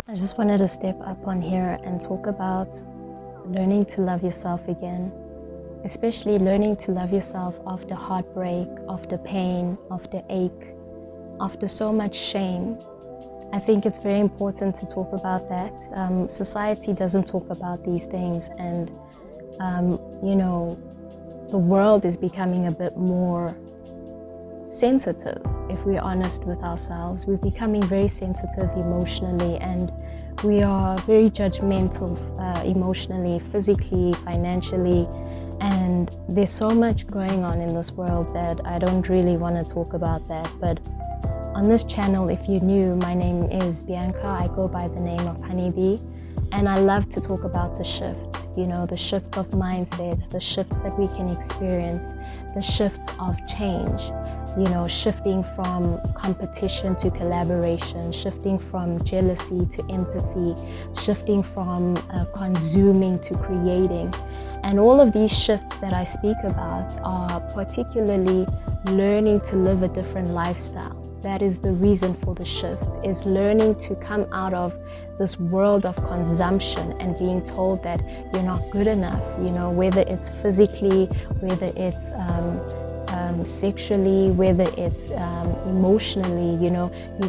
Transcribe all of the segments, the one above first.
I just wanted to step up on here and talk about learning to love yourself again, especially learning to love yourself after heartbreak, after pain, after ache, after so much shame. I think it's very important to talk about that. Society doesn't talk about these things, and the world is becoming a bit more sensitive. If we're honest with ourselves, we're becoming very sensitive emotionally, and we are very judgmental emotionally, physically, financially, and there's so much going on in this world that I don't really want to talk about that. But on this channel, if you're new, my name is Bianca. I go by the name of Honeybee, and I love to talk about the shifts, the shifts of mindsets, the shifts that we can experience, the shifts of change, shifting from competition to collaboration, shifting from jealousy to empathy, shifting from consuming to creating. And all of these shifts that I speak about are particularly learning to live a different lifestyle. That is the reason for the shift, is learning to come out of this world of consumption and being told that you're not good enough, whether it's physically, whether it's sexually, whether it's emotionally, you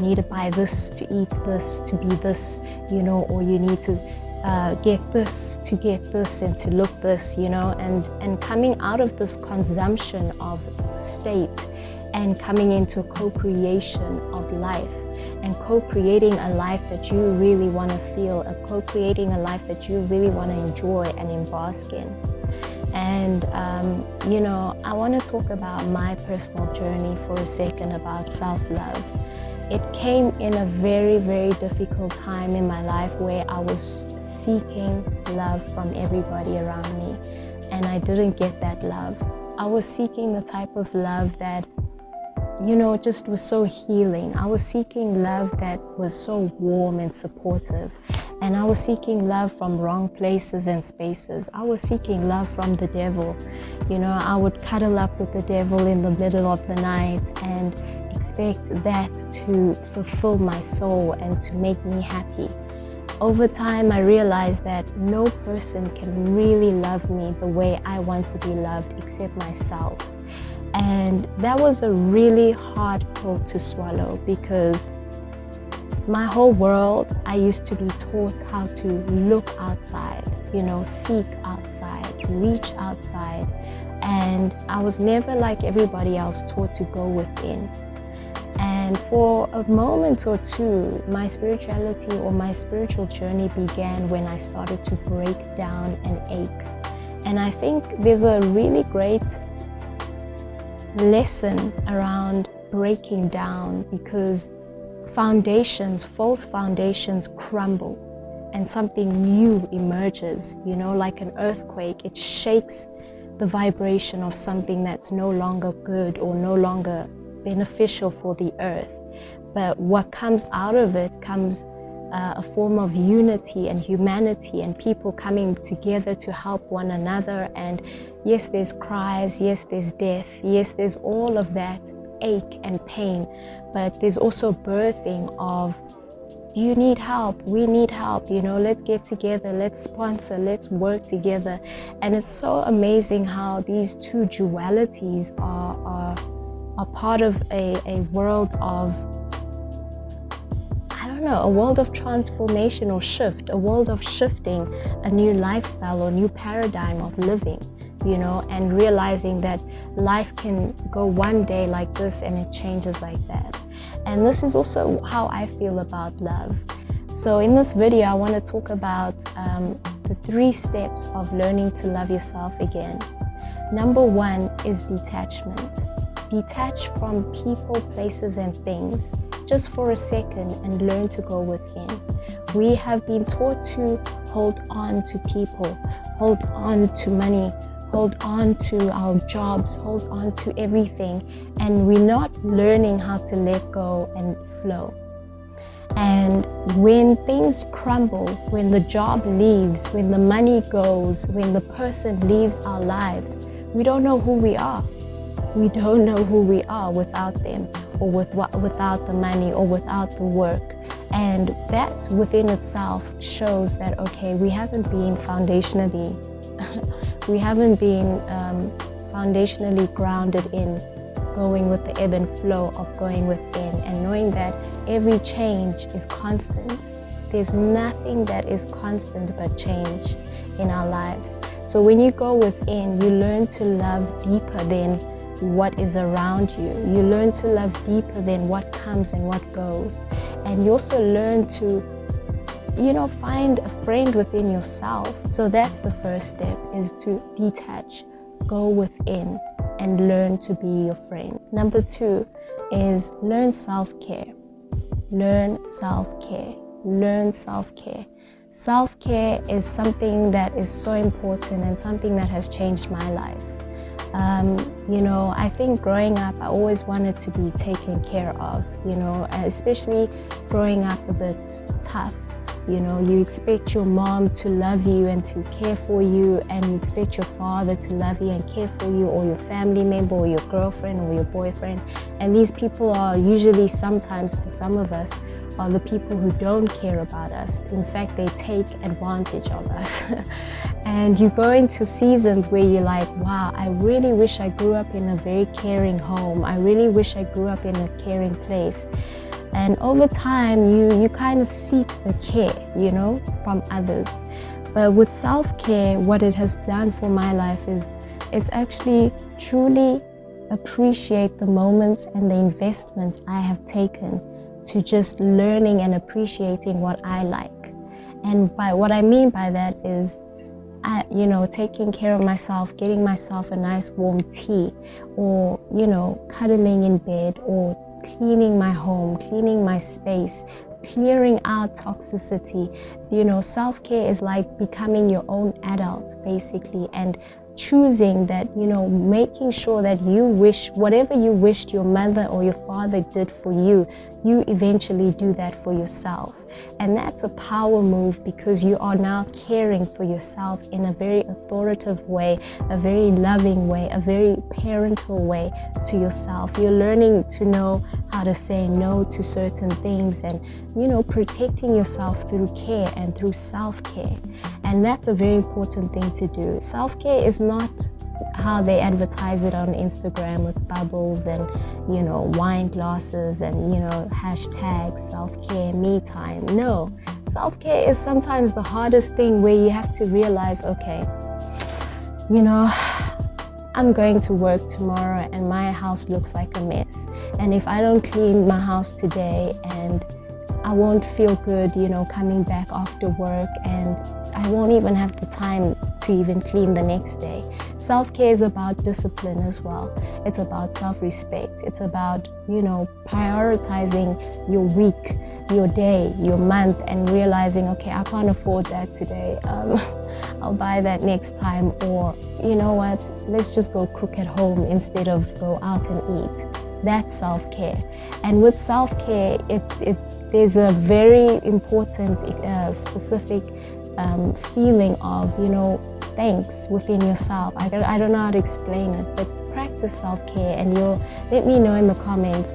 need to buy this, to eat this, to be this, or you need to get this to get this and to look this, and coming out of this consumption of state and coming into a co-creation of life, and co-creating a life that you really want to feel, co-creating a life that you really want to enjoy and embark in. And I want to talk about my personal journey for a second about self-love. It came in a very, very difficult time in my life where I was seeking love from everybody around me, and I didn't get that love. I was seeking the type of love that just was so healing. I was seeking love that was so warm and supportive. And I was seeking love from wrong places and spaces. I was seeking love from the devil. I would cuddle up with the devil in the middle of the night and expect that to fulfill my soul and to make me happy. Over time, I realized that no person can really love me the way I want to be loved except myself. And that was a really hard pill to swallow, because my whole world, I used to be taught how to look outside, seek outside, reach outside. And I was never, like everybody else, taught to go within. And for a moment or two, my spirituality or my spiritual journey began when I started to break down and ache. And I think there's a really great lesson around breaking down, because false foundations crumble and something new emerges, like an earthquake. It shakes the vibration of something that's no longer good or no longer beneficial for the earth. But what comes out of it comes a form of unity and humanity, and people coming together to help one another. And yes, there's cries, yes, there's death, yes, there's all of that ache and pain, but there's also birthing of, do you need help? We need help, let's get together, let's sponsor, let's work together. And it's so amazing how these two dualities are part of a world of, a world of transformation or shift, a world of shifting a new lifestyle or new paradigm of living, and realizing that life can go one day like this and it changes like that. And this is also how I feel about love. So in this video, I want to talk about the 3 steps of learning to love yourself again. Number 1 is detachment. Detach from people, places, and things just for a second and learn to go within. We have been taught to hold on to people, hold on to money, hold on to our jobs, hold on to everything, and we're not learning how to let go and flow. And when things crumble, when the job leaves, when the money goes, when the person leaves our lives, we don't know who we are. We don't know who we are without them, or without the money, or without the work. And that within itself shows that, okay, we haven't been foundationally grounded in going with the ebb and flow of going within, and knowing that every change is constant. There's nothing that is constant but change in our lives. So when you go within, you learn to love deeper than what is around you. You learn to love deeper than what comes and what goes. And you also learn to, find a friend within yourself. So that's the first step, is to detach, go within, and learn to be your friend. Number 2 is learn self-care. Learn self-care. Learn self-care. Self-care is something that is so important and something that has changed my life. I think growing up, I always wanted to be taken care of, especially growing up a bit tough. You expect your mom to love you and to care for you, and you expect your father to love you and care for you, or your family member, or your girlfriend, or your boyfriend. And these people are usually, sometimes for some of us, are the people who don't care about us. In fact, they take advantage of us. And you go into seasons where you're like, wow, I really wish I grew up in a very caring home. I really wish I grew up in a caring place. And over time, you kind of seek the care, from others. But with self-care, what it has done for my life is it's actually truly appreciate the moments and the investments I have taken to just learning and appreciating what I like. And by what I mean by that is, taking care of myself, getting myself a nice warm tea, or, cuddling in bed, or cleaning my home, cleaning my space, clearing out toxicity. Self-care is like becoming your own adult, basically, and choosing that, making sure that you wish whatever you wished your mother or your father did for you, you eventually do that for yourself. And that's a power move, because you are now caring for yourself in a very authoritative way, a very loving way, a very parental way to yourself. You're learning to know how to say no to certain things, and protecting yourself through care and through self-care. And that's a very important thing to do. Self-care is not how they advertise it on Instagram with bubbles and wine glasses and hashtag self-care, me time. No, self-care is sometimes the hardest thing, where you have to realize, okay, I'm going to work tomorrow and my house looks like a mess, and if I don't clean my house today, and I won't feel good, coming back after work, and I won't even have the time to even clean the next day. Self-care is about discipline as well. It's about self-respect. It's about, prioritizing your week, your day, your month, and realizing, okay, I can't afford that today. I'll buy that next time, or you know what, let's just go cook at home instead of go out and eat. That's self-care. And with self-care, there's a very important, specific feeling of, thanks within yourself. I don't know how to explain it, but practice self-care, and you'll let me know in the comments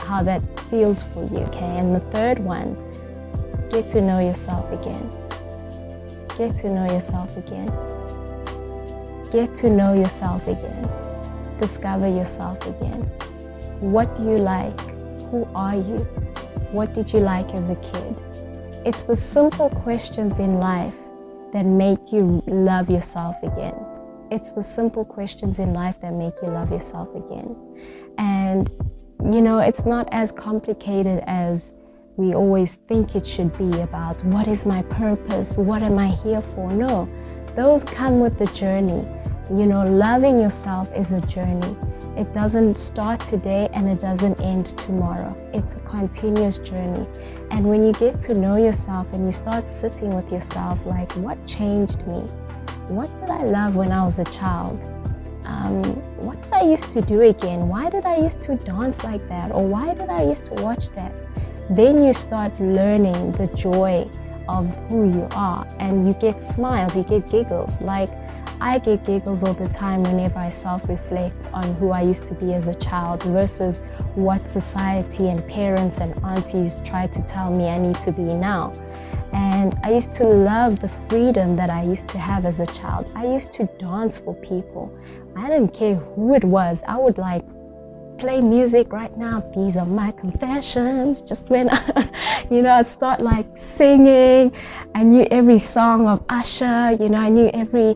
how that feels for you. Okay, and the third one, get to know yourself again. Get to know yourself again. Get to know yourself again. Discover yourself again. What do you like? Who are you? What did you like as a kid? It's the simple questions in life that make you love yourself again. It's the simple questions in life that make you love yourself again. And, it's not as complicated as we always think it should be, about what is my purpose? What am I here for? No, those come with the journey. Loving yourself is a journey. It doesn't start today and it doesn't end tomorrow. It's a continuous journey. And when you get to know yourself and you start sitting with yourself, like, what changed me? What did I love when I was a child? What did I used to do again? Why did I used to dance like that? Or why did I used to watch that? Then you start learning the joy of who you are, and you get smiles, you get giggles. Like, I get giggles all the time whenever I self-reflect on who I used to be as a child versus what society and parents and aunties try to tell me I need to be now. And I used to love the freedom that I used to have as a child. I used to dance for people. I didn't care who it was. I would like play music right now. These are my confessions. Just when I'd start like singing. I knew every song of Usher, I knew every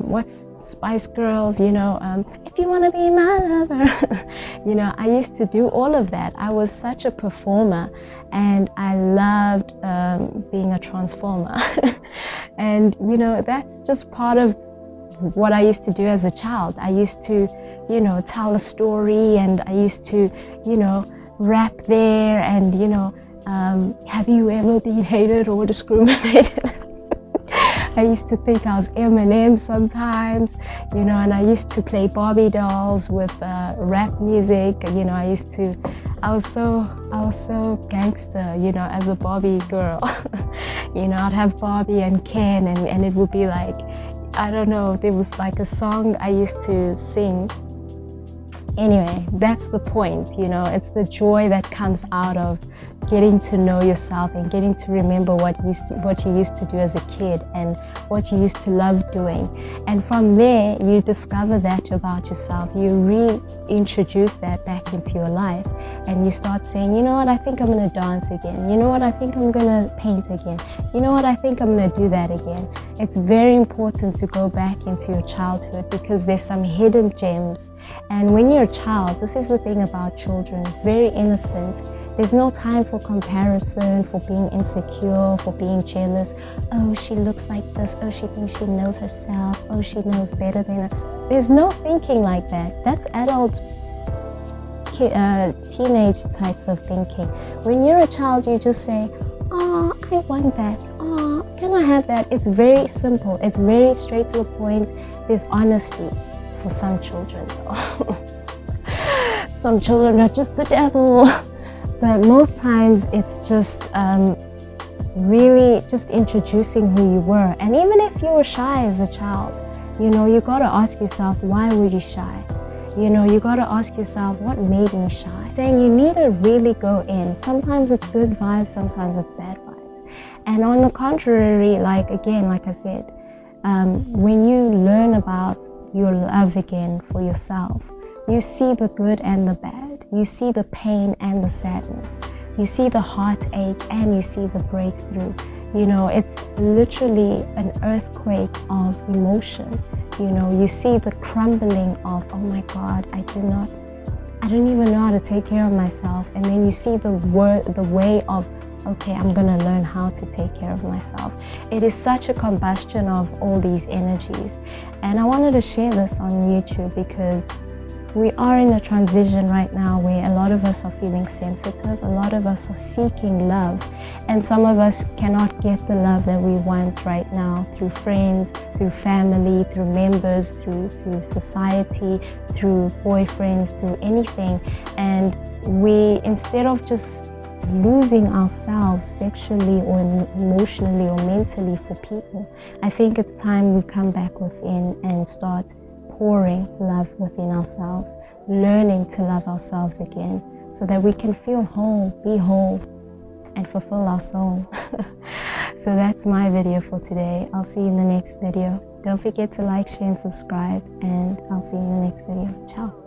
what's Spice Girls, if you want to be my lover. I used to do all of that. I was such a performer, and I loved being a transformer. And that's just part of what I used to do as a child. I used to tell a story, and I used to rap there, and have you ever been hated or discriminated? I used to think I was Eminem sometimes, and I used to play Barbie dolls with rap music. I was so gangster, as a Barbie girl. I'd have Barbie and Ken, and it would be like, I don't know, there was like a song I used to sing. Anyway, that's the point, it's the joy that comes out of getting to know yourself and getting to remember what you used to do as a kid and what you used to love doing. And from there, you discover that about yourself. You reintroduce that back into your life, and you start saying, you know what, I think I'm going to dance again. You know what, I think I'm going to paint again. You know what, I think I'm going to do that again. It's very important to go back into your childhood, because there's some hidden gems. And when you're a child, this is the thing about children, very innocent. There's no time for comparison, for being insecure, for being jealous. Oh, she looks like this. Oh, she thinks she knows herself. Oh, she knows better than her. There's no thinking like that. That's adult, teenage types of thinking. When you're a child, you just say, oh, I want that. Oh, can I have that? It's very simple. It's very straight to the point. There's honesty for some children, though. Some children are just the devil. But most times it's just really just introducing who you were. And even if you were shy as a child, you got to ask yourself, why were you shy? You got to ask yourself, what made me shy? Saying you need to really go in. Sometimes it's good vibes, sometimes it's bad vibes. And on the contrary, like I said, when you learn about your love again for yourself, you see the good and the bad. You see the pain and the sadness. You see the heartache and you see the breakthrough. It's literally an earthquake of emotion. You see the crumbling of, oh my God, I don't even know how to take care of myself. And then you see the way of, okay, I'm gonna learn how to take care of myself. It is such a combustion of all these energies. And I wanted to share this on YouTube because we are in a transition right now where a lot of us are feeling sensitive, a lot of us are seeking love, and some of us cannot get the love that we want right now through friends, through family, through members, through society, through boyfriends, through anything. And we, instead of just losing ourselves sexually or emotionally or mentally for people, I think it's time we come back within and start pouring love within ourselves, learning to love ourselves again so that we can feel whole, be whole, and fulfill our soul. So that's my video for today. I'll see you in the next video. Don't forget to like, share, and subscribe, and I'll see you in the next video. Ciao.